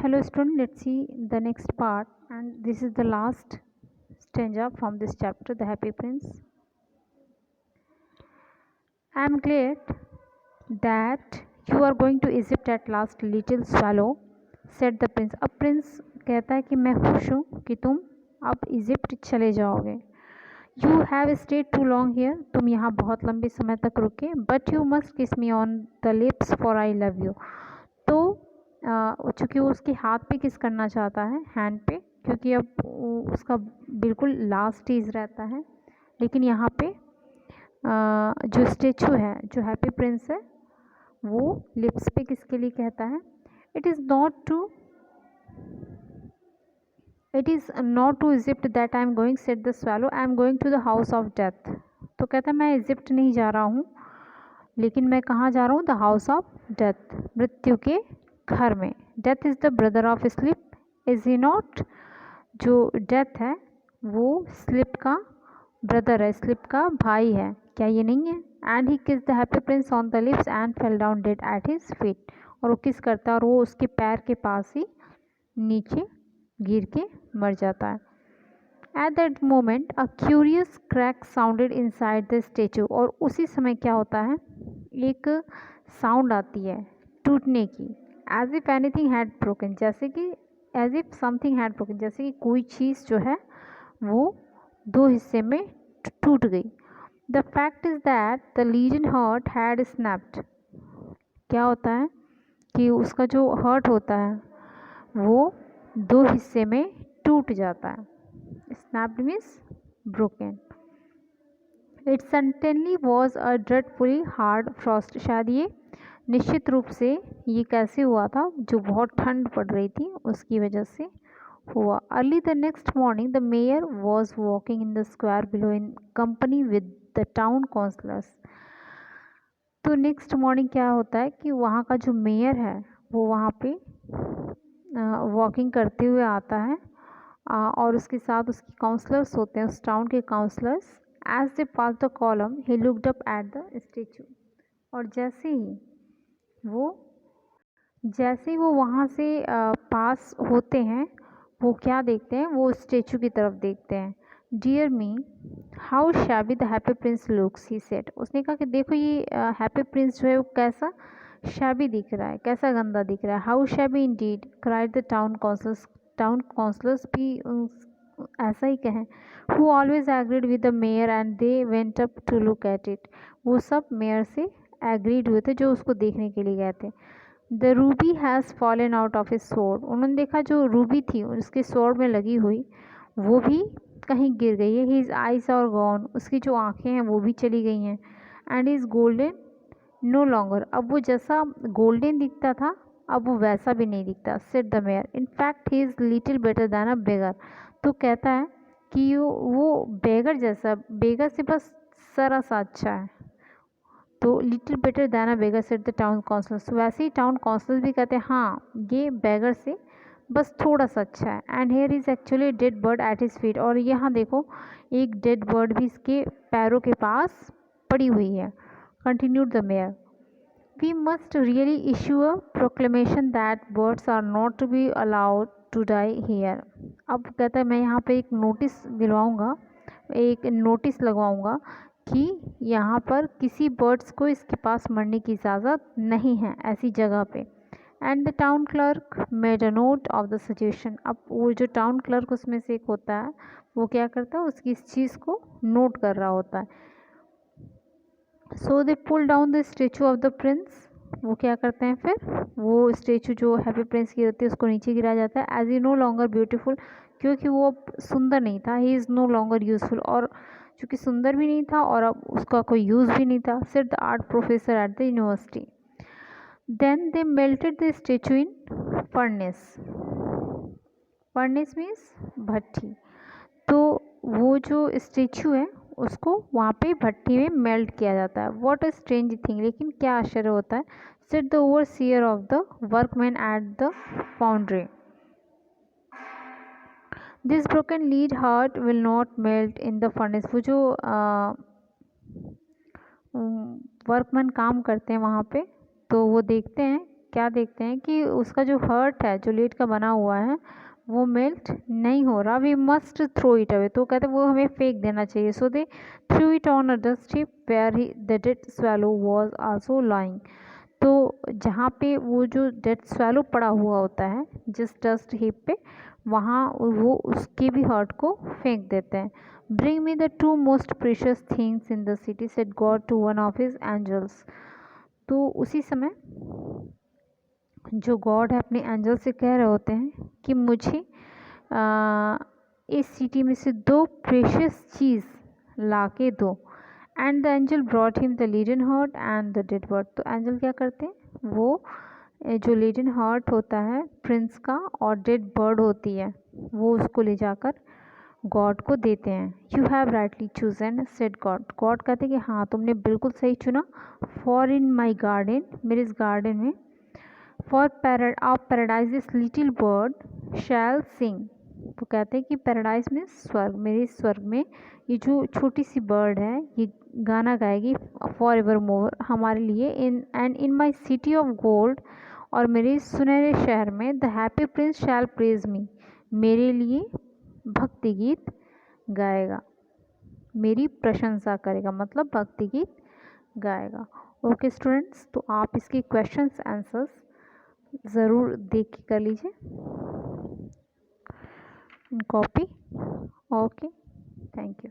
Hello student, let's see the next part, and this is the last stanza from this chapter, The Happy Prince. I am glad that you are going to Egypt at last, little swallow, said the prince. अब Prince कहता है कि मैं खुश हूँ कि तुम अब इजिप्ट चले जाओगे. You have stayed too long here, तुम यहाँ बहुत लंबे समय तक रुके. But you must kiss me on the lips for I love you. तो चूँकि वो उसके हाथ पे किस करना चाहता है, हैंड पे, क्योंकि अब उसका बिल्कुल लास्ट स्टेज रहता है. लेकिन यहाँ पे जो स्टेचू है, जो हैप्पी प्रिंस है, वो लिप्स पे किसके लिए कहता है? It is not to Egypt that I am going, said the swallow, I am going to the house of death. तो कहता है मैं इजिप्ट नहीं जा रहा हूँ, लेकिन मैं कहाँ जा रहा हूँ? द हाउस ऑफ डेथ, मृत्यु के घर में. Death is the brother of slip, is he not? जो डेथ है वो स्लिप का ब्रदर है, स्लिप का भाई है, क्या ये नहीं है? एंड ही किस the Happy Prince on the lips and fell down dead at his feet. और वो किस करता है और वो उसके पैर के पास ही नीचे गिर के मर जाता है. At that moment a curious crack sounded inside the statue. और उसी समय क्या होता है? एक साउंड आती है टूटने की. As if anything had broken, जैसे कि as if something had broken, जैसे कि कोई चीज़ जो है वो दो हिस्से में टूट गई. The fact is that the leaden heart had snapped. क्या होता है कि उसका जो हर्ट होता है वो दो हिस्से में टूट जाता है. Snapped means broken. It certainly was a dreadfully hard frost. शायद ये निश्चित रूप से ये कैसे हुआ था? जो बहुत ठंड पड़ रही थी उसकी वजह से हुआ. Early the next morning the mayor was walking in the square below in company with the town councillors. तो नेक्स्ट मॉर्निंग क्या होता है कि वहाँ का जो मेयर है वो वहाँ पे वॉकिंग करते हुए आता है और उसके साथ उसके काउंसलर्स होते हैं, उस टाउन के councillors. As they passed the column he looked up at the statue. और जैसे ही वो वहाँ से पास होते हैं, वो क्या देखते हैं? वो स्टेचू की तरफ देखते हैं. Dear me how shabby the Happy Prince looks, he said. उसने कहा कि देखो ये हैप्पी प्रिंस जो है वो कैसा शैबी दिख रहा है, कैसा गंदा दिख रहा है. How shabby indeed, cried the town councillors. Town councillors भी ऐसा ही कहें. Who always agreed with the mayor and they went up to look at it. वो सब मेयर से एग्रीड हुए थे जो उसको देखने के लिए गए थे. The Ruby has fallen out of his sword. उन्होंने देखा जो रूबी थी उसके स्वॉर्ड में लगी हुई वो भी कहीं गिर गई है. His eyes are gone. उसकी जो आँखें हैं वो भी चली गई हैं. And is golden no longer. अब वो जैसा गोल्डन दिखता था अब वो वैसा भी नहीं दिखता. Said the mayor. In fact he is little better than a beggar. तो कहता है कि वो बेगर जैसा, बेगर से बस जरा सा अच्छा है. तो little better than a beggar, said the town councillors. वैसे ही टाउन काउंसलर्स भी कहते हैं हाँ ये बेगर से बस थोड़ा सा अच्छा है. And here is actually dead bird at his feet. और यहाँ देखो एक डेड बर्ड भी इसके पैरों के पास पड़ी हुई है. Continued the mayor. We must really issue a proclamation that birds are not to be allowed to die here. अब कहता है मैं यहाँ पे एक नोटिस दिलवाऊँगा, एक नोटिस लगवाऊँगा कि यहाँ पर किसी बर्ड्स को इसके पास मरने की इजाज़त नहीं है ऐसी जगह पे. And the town clerk made a note of the suggestion. अब वो जो टाउन क्लर्क उसमें से एक होता है वो क्या करता है? उसकी इस चीज़ को नोट कर रहा होता है. So they pull down the statue of the prince. वो क्या करते हैं फिर? वो स्टेचू जो हैप्पी प्रिंस की होती है उसको नीचे गिराया जाता है. As he no longer beautiful, क्योंकि वो अब सुंदर नहीं था. He is no longer useful. और चूँकि सुंदर भी नहीं था और अब उसका कोई यूज़ भी नहीं था. Said the art professor at the university. Then they melted the statue in furnace. Furnace means भट्टी. तो वो जो स्टेचू है उसको वहाँ पे भट्टी में मेल्ट किया जाता है. व्हाट अ स्ट्रेंज थिंग, लेकिन क्या आश्चर्य होता है. Said the overseer of the workman at the foundry. This broken lead heart will not melt in the furnace. वो जो वर्कमैन काम करते हैं वहाँ पे तो वो देखते हैं क्या देखते हैं कि उसका जो हर्ट है, जो लेड का बना हुआ है, वो मेल्ट नहीं हो रहा। We must throw it away, तो कहते हैं वो हमें फेंक देना चाहिए। So they threw it on a dust heap where the dead swallow was also lying. तो जहाँ पे वो जो डेड स्वैलो पड़ा हुआ होता है जिस डस्ट हिप पे, वहाँ वो उसके भी हर्ट को फेंक देते हैं। Bring me the two most precious things in the city said God to one of his angels. तो उसी समय जो गॉड है अपने एंजल से कह रहे होते हैं कि मुझे इस सिटी में से 2 प्रेशियस चीज़ ला के दो। And the angel brought him the leaden heart and the dead bird. तो एंजल क्या करते हैं, वो जो लीडन हार्ट होता है प्रिंस का और डेड बर्ड होती है, वो उसको ले जाकर गॉड को देते हैं। You have rightly chosen said God. God कहते हैं कि हाँ तुमने बिल्कुल सही चुना। फॉर इन माई गार्डन, मेरे इस गार्डन में, for paradise this little bird shall sing. तो कहते हैं कि पैराडाइज में स्वर्ग, मेरे स्वर्ग में ये जो छोटी सी बर्ड है ये गाना गाएगी फॉर एवर मोर हमारे लिए। In my city of gold, और मेरे सुनहरे शहर में the Happy Prince shall praise me, मेरे लिए भक्ति गीत गाएगा, मेरी प्रशंसा करेगा, मतलब भक्ति गीत गाएगा। ओके स्टूडेंट्स, तो आप इसके क्वेश्चंस आंसर्स ज़रूर देख के कर लीजिए कॉपी। Okay, thank you.